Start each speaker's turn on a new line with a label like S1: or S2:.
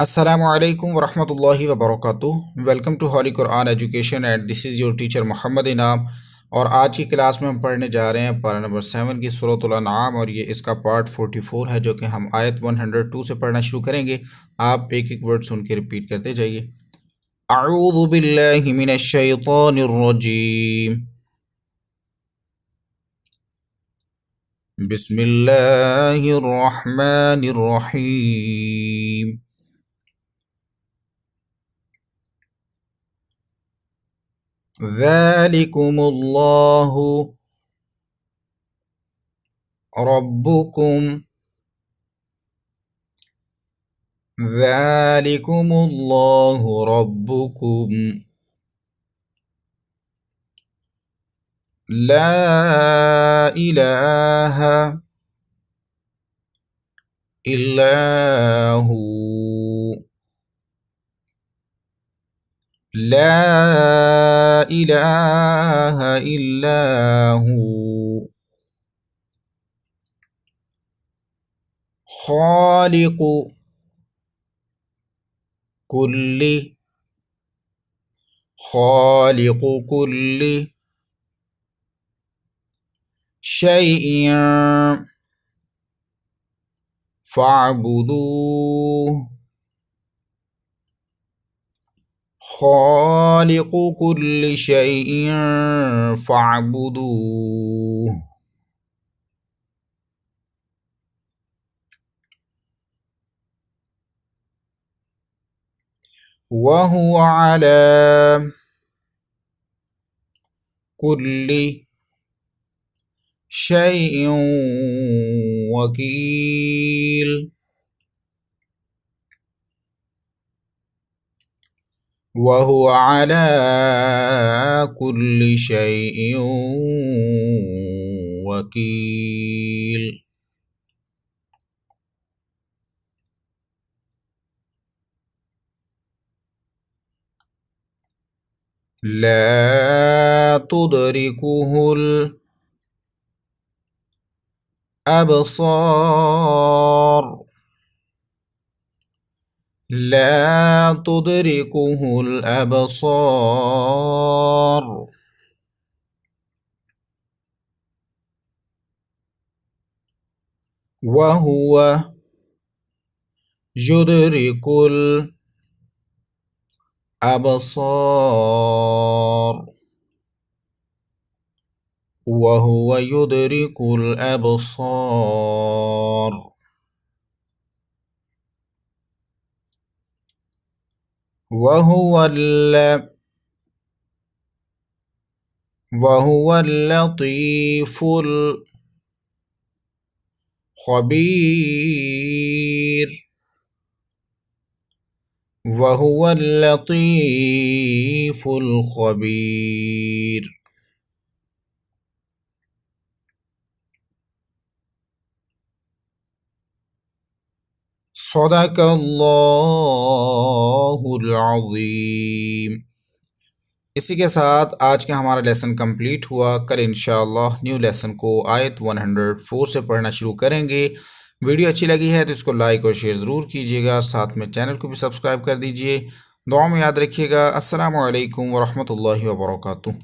S1: Assalamu alaikum wa rahmatullahi wa barakatuh। Welcome to holy Quran education and this is your teacher Mohammad Inam. और आज की class में हम पढ़ने जा रहे हैं पारा नंबर 7 की सूरतुल अनआम, और ये इसका पार्ट 44 है जो कि हम आयत 102 से पढ़ना शुरू करेंगे। आप एक एक वर्ड सुन के रिपीट करते जाइए। अऊज़ु बिल्लाहि मिनश शैतानिर रजीम, बिस्मिल्लाहिर रहमानिर रहीम। ज़ालिकुमुल्लाहु रब्बुकुम, ज़ालिकुमुल्लाहु रब्बुकुम, ला इलाहा इल्ला हू, ला इलाहा इल्ला हू, खालिकु कुल्ली, खालिकु कुल्ली शैइन फ़अबुदूह, खालिकु कुल्ली शैइन फ़अबुदूह। वहुवा अला कुल्ली शैइन वकील, वहुवा अला कुल्ली शैइन वकील। ला तुदरिकुहुल अबसार, ला तुदरिकुहुल अबसार, वहुवा युदरिकुल अबसार, वहुवा युदरिकुल अबसार। वहुवल लतीफुल खबीर, वहुवल लतीफुल खबीर। सदक़ल्लाहुल अज़ीम। इसी के साथ आज का हमारा लेसन कंप्लीट हुआ। कल इंशाअल्लाह न्यू लेसन को आयत 104 से पढ़ना शुरू करेंगे। वीडियो अच्छी लगी है तो इसको लाइक और शेयर ज़रूर कीजिएगा, साथ में चैनल को भी सब्सक्राइब कर दीजिए। दुआ में याद रखिएगा। अस्सलामु अलैकुम व रहमतुल्लाहि व बरकातुहू।